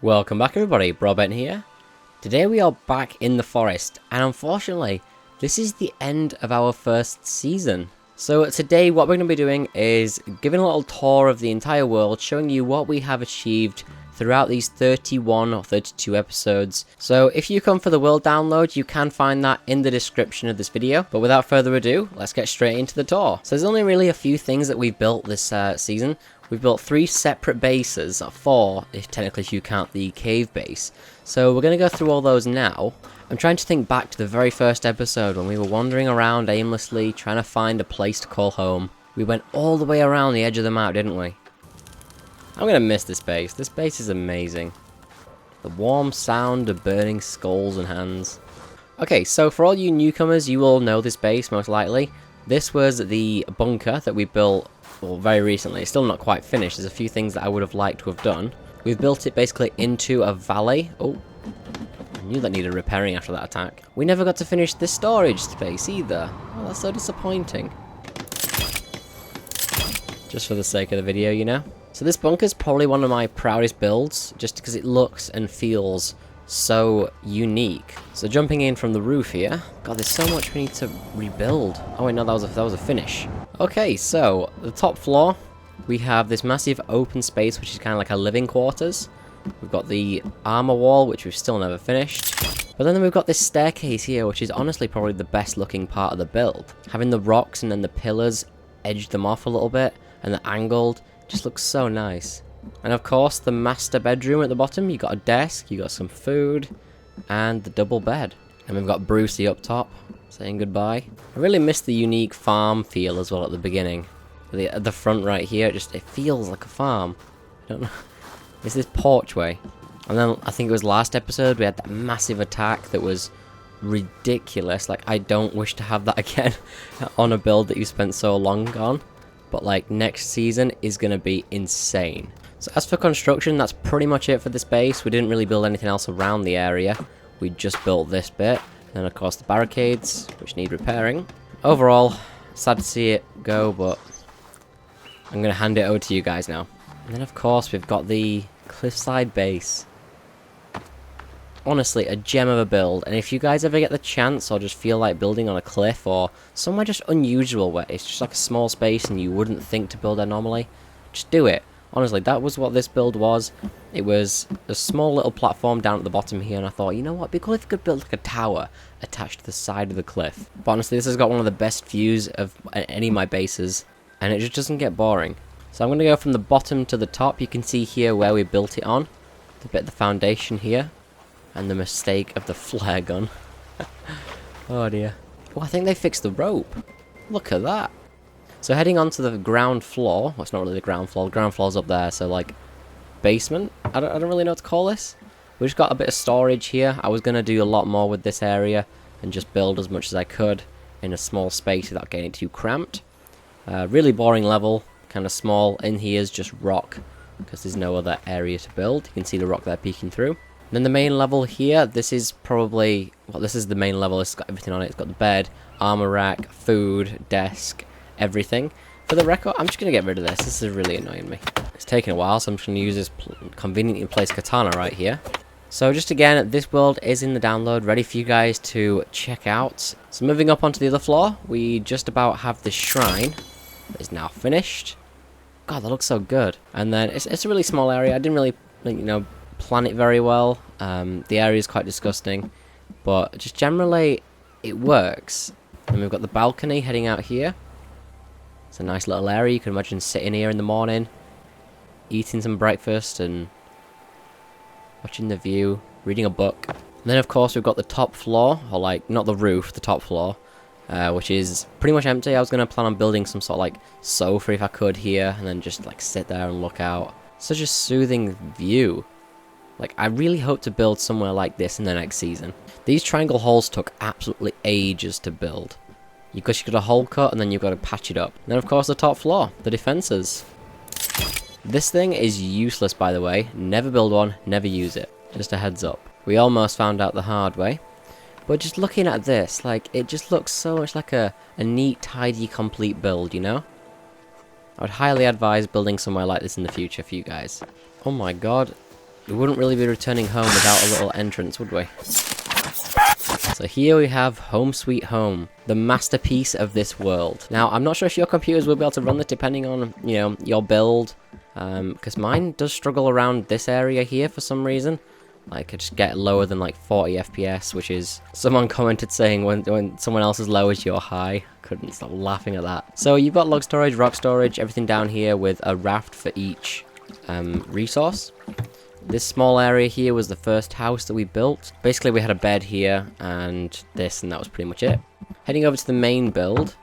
Welcome back everybody, Broadbent here. Today we are back in the forest, and unfortunately, this is the end of our first season. So today what we're going to be doing is giving a little tour of the entire world, showing you what we have achieved throughout these 31 or 32 episodes. So if you come for the world download, you can find that in the description of this video. But without further ado, let's get straight into the tour. So there's only really a few things that we've built this season. We've built 3 separate bases, 4 if technically you count the cave base. So we're going to go through all those now. I'm trying to think back to the very first episode when we were wandering around aimlessly trying to find a place to call home. We went all the way around the edge of the map, didn't we? I'm going to miss this base. This base is amazing. The warm sound of burning skulls and hands. Okay, so for all you newcomers, you will know this base most likely. This was the bunker that we built very recently. It's still not quite finished. There's a few things that I would have liked to have done. We've built it basically into a valley. Oh, I knew that needed repairing after that attack. We never got to finish this storage space either. Oh, that's so disappointing. Just for the sake of the video, you know. So this bunker is probably one of my proudest builds, just because it looks and feels so unique. So jumping in from the roof here. God, there's so much we need to rebuild. Oh wait, no, that was a finish. Okay, so the top floor, we have this massive open space, which is kind of like a living quarters. We've got the armor wall, which we've still never finished. But then we've got this staircase here, which is honestly probably the best looking part of the build. Having the rocks and then the pillars edge them off a little bit, and the angled, just looks so nice. And of course, the master bedroom at the bottom, you got a desk, you got some food, and the double bed. And we've got Brucey up top, saying goodbye. I really miss the unique farm feel as well at the beginning. At the front right here, it feels like a farm. I don't know. It's this porchway. And then I think it was last episode, we had that massive attack that was ridiculous. Like, I don't wish to have that again on a build that you spent so long on. But like, next season is going to be insane. So as for construction, that's pretty much it for this base. We didn't really build anything else around the area. We just built this bit. And then of course the barricades, which need repairing. Overall, sad to see it go, but I'm going to hand it over to you guys now. And then of course we've got the Cliffside base. Honestly, a gem of a build. And if you guys ever get the chance or just feel like building on a cliff or somewhere just unusual where it's just like a small space and you wouldn't think to build there normally, just do it. Honestly, that was what this build was. It was a small little platform down at the bottom here, and I thought, you know what, it'd be cool if you could build like a tower attached to the side of the cliff. But honestly, this has got one of the best views of any of my bases, and it just doesn't get boring. So I'm going to go from the bottom to the top. You can see here where we built it on. The bit of the foundation here. And the mistake of the flare gun. Oh dear. Oh, I think they fixed the rope. Look at that. So heading on to the ground floor. Well, it's not really the ground floor. The ground floor's up there, so like basement. I don't really know what to call this. We just got a bit of storage here. I was going to do a lot more with this area and just build as much as I could in a small space without getting too cramped. Really boring level, kind of small. In here is just rock because there's no other area to build. You can see the rock there peeking through. And then the main level here, this is probably, well, this is the main level. It's got everything on it. It's got the bed, armor rack, food, desk, everything. For the record, I'm just going to get rid of this. This is really annoying me. It's taking a while, so I'm just going to use this conveniently placed katana right here. So just again, this build is in the download, ready for you guys to check out. So moving up onto the other floor, we just about have this shrine that is now finished. God, that looks so good. And then it's a really small area. I didn't really, plan it very well. The area is quite disgusting, but just generally it works. And we've got the balcony heading out here. It's a nice little area. You can imagine sitting here in the morning, eating some breakfast and watching the view, reading a book. And then of course we've got the top floor, or like not the roof, the top floor, which is pretty much empty. I was going to plan on building some sort of like sofa if I could here, and then just like sit there and look out. Such a soothing view. Like, I really hope to build somewhere like this in the next season. These triangle holes took absolutely ages to build. Because you've got a hole cut and then you've got to patch it up. And then of course the top floor, the defences. This thing is useless, by the way. Never build one, never use it. Just a heads up. We almost found out the hard way. But just looking at this, like, it just looks so much like a neat, tidy, complete build, you know? I would highly advise building somewhere like this in the future for you guys. Oh my god. we wouldn't really be returning home without a little entrance, would we? So here we have Home Sweet Home, the masterpiece of this world. Now, I'm not sure if your computers will be able to run this depending on, you know, your build, because mine does struggle around this area here for some reason. Like, I just get lower than like 40 FPS, which is, someone commented saying when someone else's low is your high. Couldn't stop laughing at that. So you've got log storage, rock storage, everything down here with a raft for each resource. This small area here was the first house that we built. Basically, we had a bed here and this, and that was pretty much it. Heading over to the main build,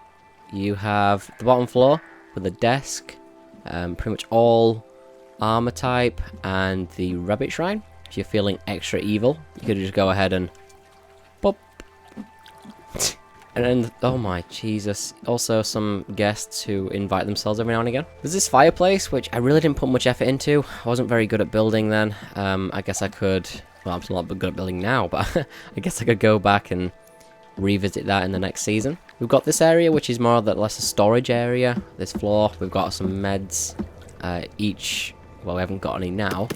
you have the bottom floor with a desk, pretty much all armor type, and the rabbit shrine. If you're feeling extra evil, you could just go ahead and pop. And then, oh my Jesus, also some guests who invite themselves every now and again. There's this fireplace, which I really didn't put much effort into. I wasn't very good at building then. I guess I could, well, I'm still not good at building now, but I guess I could go back and revisit that in the next season. We've got this area, which is more or less a storage area. This floor, we've got some meds, well, we haven't got any now,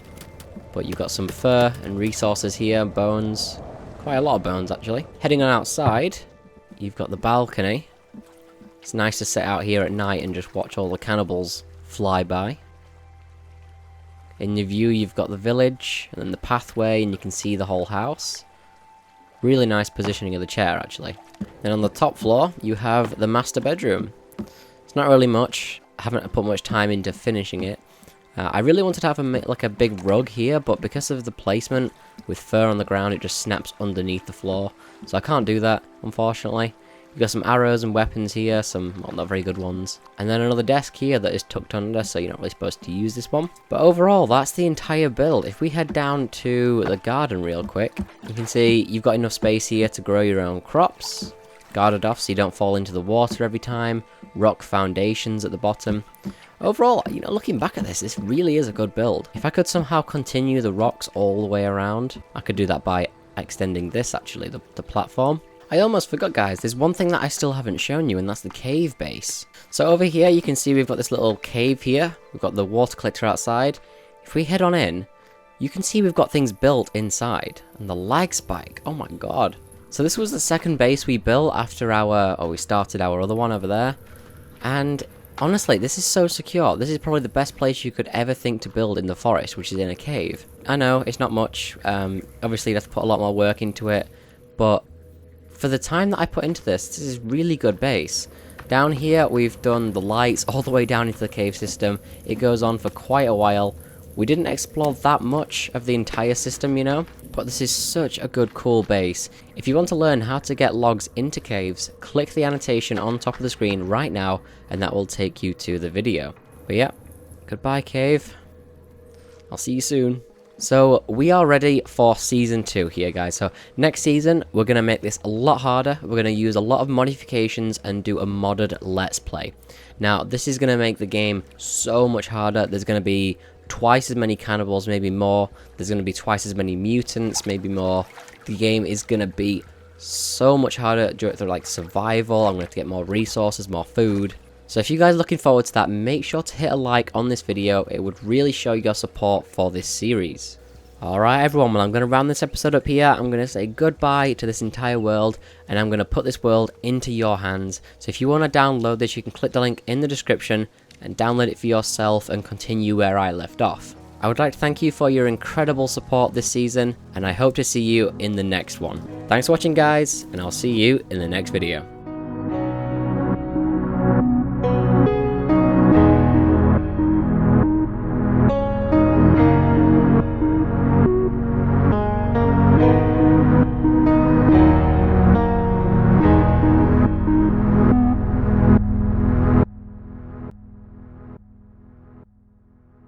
but you've got some fur and resources here, bones, quite a lot of bones actually. Heading on outside, you've got the balcony. It's nice to sit out here at night and just watch all the cannibals fly by. In your view, you've got the village, and then the pathway, and you can see the whole house. Really nice positioning of the chair, actually. Then on the top floor, you have the master bedroom. It's not really much. I haven't put much time into finishing it. I really wanted to have a big rug here, but because of the placement with fur on the ground, it just snaps underneath the floor. So I can't do that, unfortunately. You've got some arrows and weapons here, some well, not very good ones. And then another desk here that is tucked under, so you're not really supposed to use this one. But overall, that's the entire build. If we head down to the garden real quick, you can see you've got enough space here to grow your own crops. Guarded off so you don't fall into the water every time. Rock foundations at the bottom. Overall, you know, looking back at this really is a good build. If I could somehow continue the rocks all the way around, I could do that by extending this, actually, the platform. I almost forgot, guys, there's one thing that I still haven't shown you, and that's the cave base. So over here, you can see we've got this little cave here. We've got the water collector outside. If we head on in, you can see we've got things built inside. And the lag spike, oh my god. So this was the second base we built after we started our other one over there. And honestly, this is so secure. This is probably the best place you could ever think to build in the forest, which is in a cave. I know, it's not much. Obviously, you have to put a lot more work into it. But for the time that I put into this is really good base. Down here, we've done the lights all the way down into the cave system. It goes on for quite a while. We didn't explore that much of the entire system, you know, but this is such a good, cool base. If you want to learn how to get logs into caves, click the annotation on top of the screen right now, and that will take you to the video. But yeah, goodbye cave. I'll see you soon. So we are ready for season 2 here, guys. So next season, we're going to make this a lot harder. We're going to use a lot of modifications and do a modded let's play. Now, this is going to make the game so much harder. There's going to be twice as many cannibals, maybe more. There's going to be twice as many mutants, maybe more. The game is going to be so much harder through like survival. I'm going to have to get more resources, more food. So if you guys are looking forward to that, make sure to hit a like on this video. It would really show your support for this series. Alright everyone, well I'm going to round this episode up here. I'm going to say goodbye to this entire world, and I'm going to put this world into your hands. So if you want to download this, you can click the link in the description and download it for yourself and continue where I left off. I would like to thank you for your incredible support this season, and I hope to see you in the next one. Thanks for watching guys, and I'll see you in the next video.